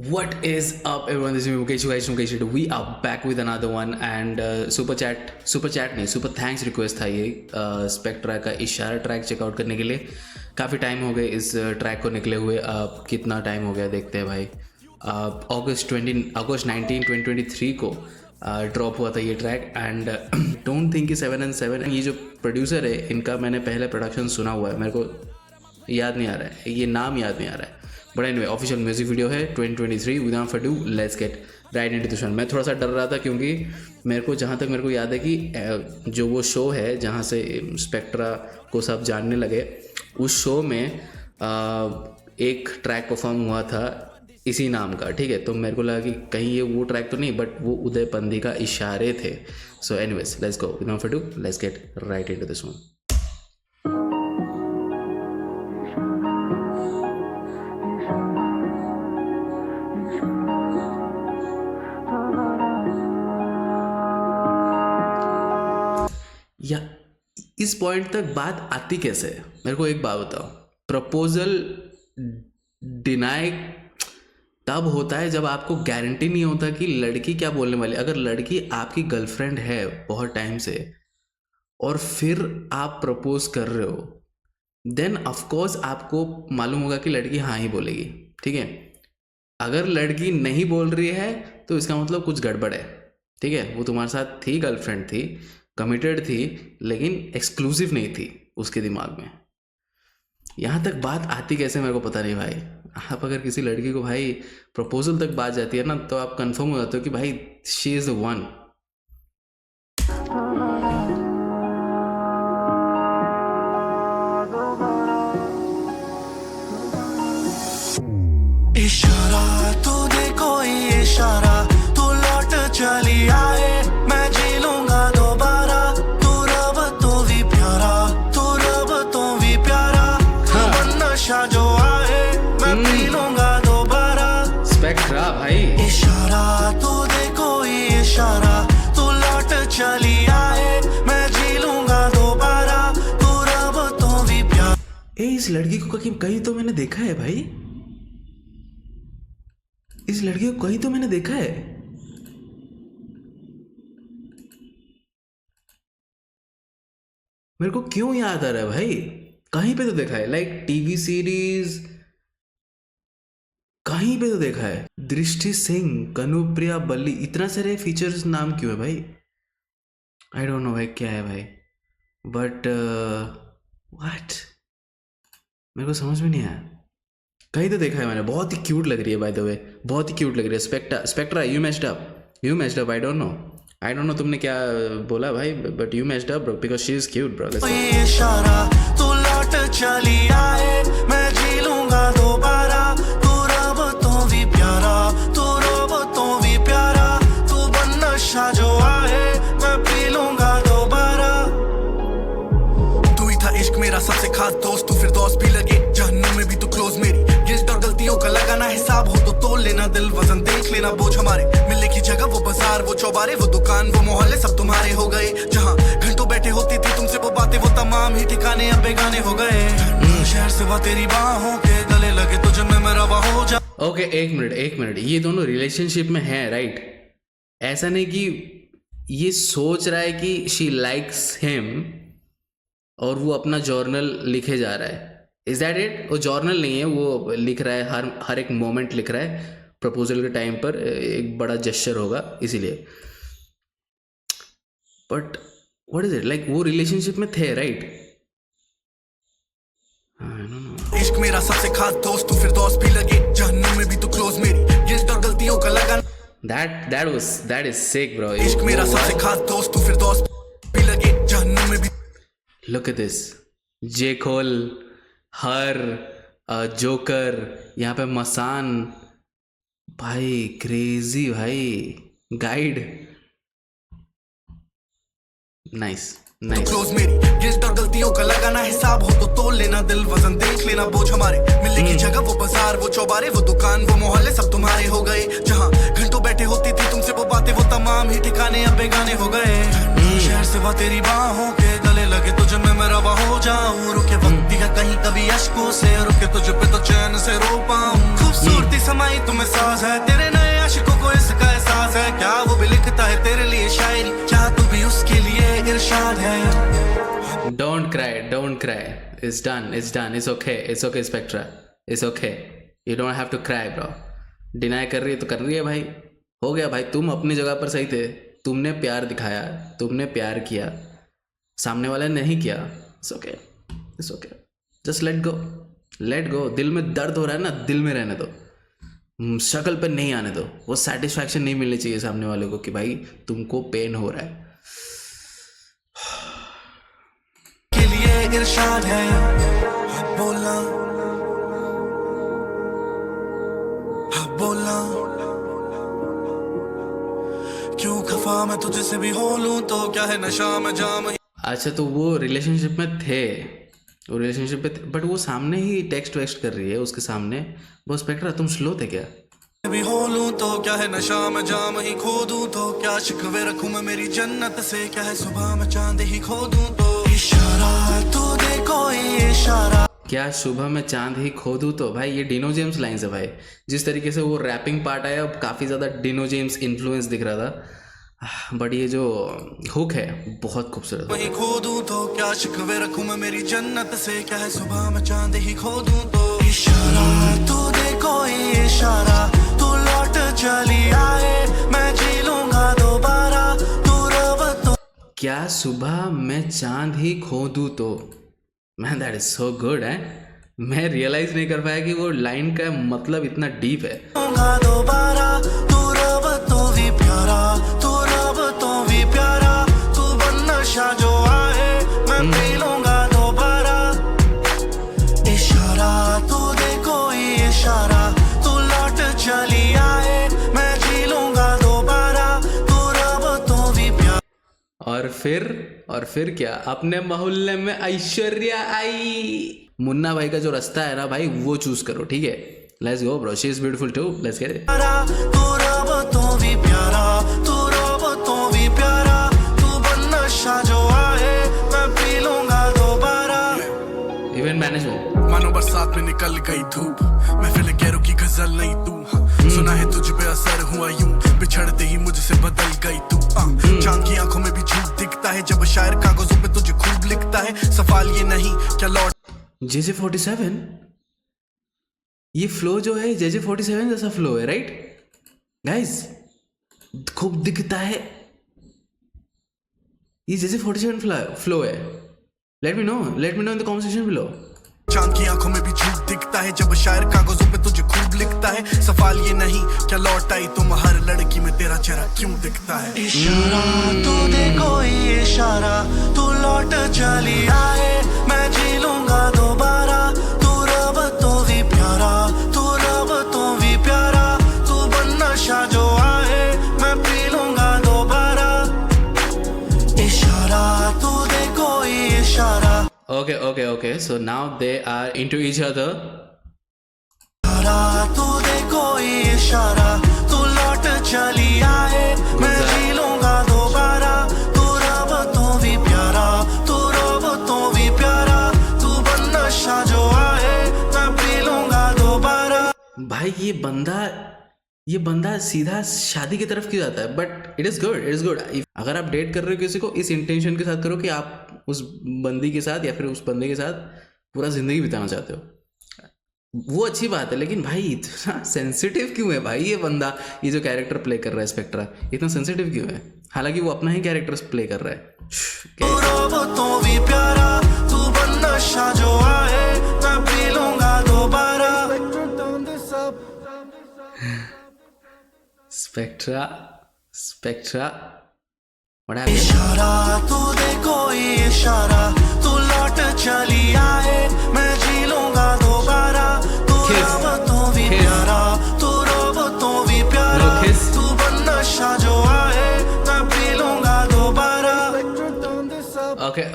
What is up, everyone? This is me Mukesh. You guys from Mukesh. We are back with another one and super chat नहीं, super thanks request था ये spectra का इशारा track checkout करने के लिए। काफ़ी टाइम हो गए इस ट्रैक को निकले हुए। कितना टाइम हो गया देखते हैं भाई। अगस्त 19 2023 को ड्रॉप हुआ था ये ट्रैक एंड डोंट थिंक कि 7 and 7 ये जो प्रोड्यूसर है इनका मैंने पहले प्रोडक्शन सुना हुआ है, मेरे को याद नहीं आ रहा है, ये नाम याद नहीं आ रहा है, but anyway official music video है 2023। Without further do let's get right into the show. मैं थोड़ा सा डर रहा था क्योंकि जहाँ तक मेरे को याद है कि जो वो शो है जहाँ से स्पेक्ट्रा को सब जानने लगे, उस शो में एक ट्रैक परफॉर्म हुआ था इसी नाम का, ठीक है। तो मेरे को लगा कि कहीं ये वो ट्रैक तो नहीं, बट वो उदय पंथी का इशारे थे। So anyways let's go, without further do let's get right into the show. या इस पॉइंट तक बात आती कैसे है? मेरे को एक बात बताओ, प्रपोजल डिनाई तब होता है जब आपको गारंटी नहीं होता कि लड़की क्या बोलने वाली। अगर लड़की आपकी गर्लफ्रेंड है बहुत टाइम से और फिर आप प्रपोज कर रहे हो, देन ऑफकोर्स आपको मालूम होगा कि लड़की हाँ ही बोलेगी, ठीक है। अगर लड़की नहीं बोल रही है तो इसका मतलब कुछ गड़बड़ है, ठीक है। वो तुम्हारे साथ थी, गर्लफ्रेंड थी, कमिटेड थी, लेकिन एक्सक्लूसिव नहीं थी उसके दिमाग में। यहाँ तक बात आती कैसे मेरे को पता नहीं भाई। आप अगर किसी लड़की को भाई प्रपोजल तक बात जाती है ना, तो आप कंफर्म हो जाते हो कि भाई शी इज द वन। इशारा तू दे कोई इशारा, तू लौट चली आए, मैं जी लूंगा दोबारा। तू रब तो भी प्यारा, तू रब तो भी प्यारा, नशा जो आए मैं पी लूंगा दोबारा। स्पेक्ट्रा भाई इशारा तू दे कोई इशारा, तू लौट चली आए, मैं जी लूंगा दोबारा। तू रब तो भी प्यारा। इस लड़की को कहीं तो मैंने देखा है भाई, इस लड़की को कहीं तो मैंने देखा है। मेरे को क्यों याद आ रहा है भाई, कहीं पे तो देखा है, लाइक टीवी सीरीज कहीं पे तो देखा है। दृष्टि सिंह, कनुप्रिया बल्ली, इतना सारे फीचर्स नाम क्यों है भाई? आई डोंट नो भाई क्या है भाई, बट व्हाट मेरे को समझ में नहीं आया। कहीं तो देखा है मैंने, बहुत ही क्यूट लग रही है बाय द वे, बहुत ही क्यूट लग रही है। Spectra you matched up. I don't know तुमने क्या बोला भाई, but you matched up bro because she is cute bro. इशारा तू लौट चली आए, मैं जी लूंगा दोबारा। तू रब तो भी प्यारा, तू रब तो भी प्यारा, तू बन नशा जो आए, मैं पी लूंगा दोबारा। तू ही था इश्क मेरा सबसे खास दोस्त, तू फिर दोस्त भी लगे जहन्नुम में भी तू क्लोज मेरी। गिल्ट और गलतियों का लगाना हिसाब हो तो तोल लेना, दिल वजन देख लेना बोझ हमारे। मिलने की जगह वो बाजार, वो चौबारे, वो दुकान, वो मोहल्ले सब तुम्हारे हो गए। जहाँ घंटों बैठे होती थी तुमसे वो बातें, वो तमाम ही ठिकाने अब बेगाने हो गए। शहर से वो तेरी बाहों के गले लगे तो जब मैं रवा हो जा। ओके एक मिनट, ये दोनों रिलेशनशिप में है राइट? ऐसा नहीं कि ये सोच रहा है कि शी लाइक्स हिम और वो अपना जर्नल लिखे जा रहा है। Is that it? वो जर्नल नहीं है, वो लिख रहा है, हर एक मोमेंट लिख रहा है। प्रपोजल के टाइम पर एक बड़ा जेस्चर होगा इसीलिए। But what is it, like वो रिलेशनशिप में थे राइट? इश्क मेरा सबसे खास दोस्त, तू फिर दोस्त भी लगे जहन्नुम में भी तू क्लोज मेरी। गिल्ट और गलतियों का लगाना, that is sick bro। इश्क मेरा सबसे खास दोस्त, तू फिर दोस्त भी लगे जहन्नुम में भी। Look at this, जे खोल, हर, जोकर, यहाँ पे मसान भाई, क्रेजी भाई, गाइड, नाइस। क्लोज मेरी। गिल्ट और गलतियों का लगाना हिसाब हो तो तोल लेना, दिल वजन देख लेना बोझ हमारे। मिलने की जगह वो बाजार, वो चौबारे, वो दुकान, वो मोहल्ले सब तुम्हारे हो गए। जहाँ घंटों बैठे होती थी तुमसे वो बातें, वो तमाम ही ठिकाने अब बेगाने हो गए। शहर से वो तेरी बाहों के गले लगे तुझे मैं रवा हो जाऊं रुके वक्त या कहीं कभी अश्कों से रुके तुझ पे तो चैन से रो पाऊं खूबसूरती समाई तुम्हें साज है तेरे नए आशिकों को इसका एहसास है क्या वो भी लिखता है तेरे लिए शायरी क्या तू भी उसके लिए इरशाद है Don't cry. It's done. It's okay, Spectra. It's okay. You don't have to cry, bro. Deny कर रही है तो कर रही है भाई. हो गया भाई, तुम अपनी जगह पर सही थे. तुमने प्यार दिखाया, तुमने प्यार किया, सामने वाले ने नहीं किया. It's okay. Just let go. दिल में दर्द हो रहा है ना, दिल में रहने दो. शक्ल पे नहीं आने दो. वो सेटिस्फैक्शन नहीं मिलनी चाहिए सामने वाले को कि भाई तुमको पेन हो रहा है. इरशाद है बोला क्यों खफा मैं तुझे से भी हो लूं तो क्या है नशा में जाम. अच्छा तो वो रिलेशनशिप में थे, बट वो सामने ही टेक्स्ट वेक्स्ट कर रही है उसके सामने. वो स्पेक्ट्रा तुम स्लो थे क्या? भी हो लूं तो क्या है नशा में जाम ही खो दूं तो क्या शिकवे रखूं मैं मेरी जन्नत से क्या है सुबह में चांद ही खो दूं तो इशारा तू दे कोई इशारा. क्या सुबह में चांद ही खो दूं तो भाई ये डिनो जेम्स लाइन्स है भाई. जिस तरीके से वो रैपिंग पार्ट आया काफ़ी ज़्यादा डिनो जेम्स इन्फ्लुएंस दिख रहा था, बट ये जो हुक है बहुत खूबसूरत. वही खो दूं तो क्या शिकवे रखूं मैं मेरी जन्नत से क्या है सुबह में चांद ही खो दूं तो इशारा तू दे कोई इशारा तू लौट चली आए मैं जी लूंगा दोबारा तू रब तो. क्या सुबह मैं चांद ही खो दूं तो, man that is so good है. मैं रियलाइज नहीं कर पाया कि वो लाइन का मतलब इतना डीप है. दोबारा तू रब तो भी प्यारा तू रब तो भी प्यारा तू बन नशा जो आए मैं पी लूंगा दोबारा. इशारा तू दे कोई इशारा तू लौट चली आए मैं जी लूंगा दोबारा तू रब तो भी प्यारा. और फिर क्या, अपने मोहल्ले में ऐश्वर्या आई. मुन्ना भाई का जो रास्ता है ना भाई वो चूज करो, ठीक है. Let's go bro, she is beautiful too, let's get it. तू रब तो भी प्यारा तू रब तो भी प्यारा तू बन नशा जो आए मैं पी लूंगा दोबारा. Event management. मानो बरसात में निकल गई धूप महफिल गैरों की गजल नहीं तू सुना है तुझ पे असर हुआ यूं बिछड़ते ही मुझसे बदल गई तू. चांद की आंखों में भी झूठ दिखता है जब शायर कागजों पे तुझे खूब लिखता है. सवाल ये नहीं क्या लौट JJ47, ये फ्लो जो है JJ47 जैसा फ्लो है, राइट गाइस? खूब दिखता है, ये JJ47 फ्लो है. Late me know in the comment section below. चांद की आंखों में भी झूठ दिखता है जब शायर कागजों पे तुझे खूब लिखता है. सवाल ये नहीं क्या लौट आई तुम हर लड़की में तेरा चेहरा क्यों दिखता है. इशारा तू दे कोई इशारा तू लौट चली आए मैं जी लूंगा दोबारा तू रब तो भी प्यारा तू रब तो भी प्यारा तू बन नशा जो आए मैं पी लूंगा दोबारा. इशारा तू दे कोई इशारा. Okay. So now they are into each other. तू दे कोई इशारा तू लौट चली आए मैं जी लूंगा दोबारा तू रब तो भी प्यारा तू रब तो भी प्यारा तू बन नशा जो आए मैं पी लूंगा दोबारा. भाई ये बंदा सीधा शादी की तरफ क्यों जाता है? But it is good. अगर आप डेट कर रहे हो किसी को, इस इंटेंशन के साथ करो कि आप उस बंदी के साथ या फिर उस बंदे के साथ पूरा जिंदगी बिताना चाहते हो, वो अच्छी बात है. लेकिन भाई इतना सेंसिटिव क्यों है भाई ये बंदा? ये जो कैरेक्टर प्ले कर रहा है स्पेक्ट्रा, इतना सेंसिटिव क्यों है? हालांकि वो अपना ही कैरेक्टर प्ले कर रहा है. तू रब तो भी प्यारा तू बन नशा जो आए मैं पी लूंगा दोबारा. Spectra what happened? इशारा तू दे कोई इशारा तू लौट चली आए मैं जी लूंगा दोबारा तू रब तो भी प्यारा तू रब तो भी प्यारा तू बन नशा जो आए मैं पी लूंगा दोबारा.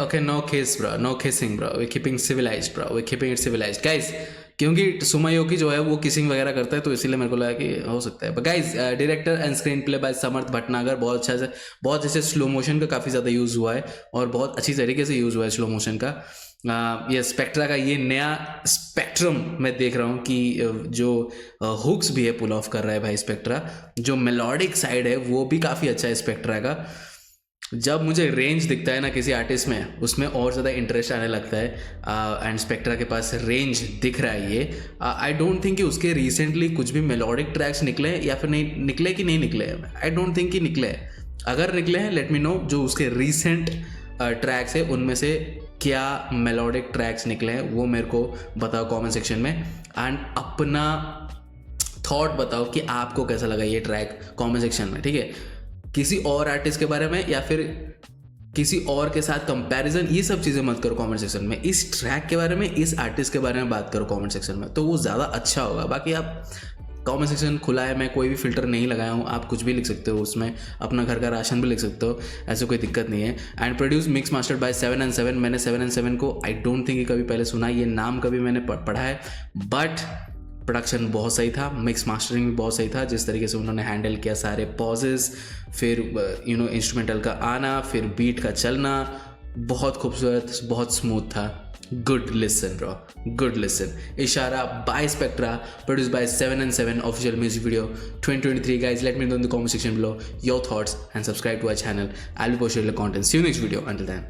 okay, no kiss bro, no kissing bro, we're keeping civilized bro, we're keeping it civilized guys, क्योंकि सुमयोकी जो है वो किसिंग वगैरह करता है तो इसीलिए मेरे को लगा कि हो सकता है. But guys, director and screenplay by Samarth Bhatnagar, बहुत अच्छे स्लो मोशन का काफ़ी ज़्यादा यूज़ हुआ है और बहुत अच्छी तरीके से यूज़ हुआ है स्लो मोशन का. ये स्पेक्ट्रा का ये नया स्पेक्ट्रम मैं देख रहा हूँ कि जो हुक्स भी है पुल ऑफ कर रहा है भाई स्पेक्ट्रा. जो मेलोडिक साइड है वो भी काफ़ी अच्छा है स्पेक्ट्रा का. जब मुझे रेंज दिखता है ना किसी आर्टिस्ट में, उसमें और ज़्यादा इंटरेस्ट आने लगता है. एंड स्पेक्ट्रा के पास रेंज दिख रहा है ये. आई डोंट थिंक कि उसके रिसेंटली कुछ भी मेलोडिक ट्रैक्स निकले या फिर नहीं निकले कि नहीं निकले. आई डोंट थिंक कि निकले. अगर निकले हैं लेट मी नो. जो उसके रिसेंट ट्रैक्स है उनमें से क्या मेलोडिक ट्रैक्स निकले हैं वो मेरे को बताओ कमेंट सेक्शन में. एंड अपना थॉट बताओ कि आपको कैसा लगा ये ट्रैक कमेंट सेक्शन में, ठीक है. किसी और आर्टिस्ट के बारे में या फिर किसी और के साथ कंपैरिजन, ये सब चीज़ें मत करो कमेंट सेक्शन में. इस ट्रैक के बारे में, इस आर्टिस्ट के बारे में बात करो कमेंट सेक्शन में, तो वो ज़्यादा अच्छा होगा. बाकी आप कमेंट सेक्शन खुला है, मैं कोई भी फिल्टर नहीं लगाया हूँ, आप कुछ भी लिख सकते हो उसमें. अपना घर का राशन भी लिख सकते हो, ऐसे कोई दिक्कत नहीं है. And produce mix mastered bye 7 and 7. मैंने 7 and 7 को आई डोंट थिंक कभी पहले सुना, ये नाम कभी मैंने पढ़ा है. बट प्रोडक्शन बहुत सही था, मिक्स मास्टरिंग भी बहुत सही था. जिस तरीके से उन्होंने हैंडल किया सारे पॉजेस, फिर इंस्ट्रूमेंटल का आना, फिर बीट का चलना, बहुत खूबसूरत, बहुत स्मूथ था. Good listen bro, good listen. Ishara by Spectra, produce by 7 and 7, official music video 2023. Guys, let me know in the comment section below your thoughts and subscribe to our channel. I will post content. See you next video. Until then.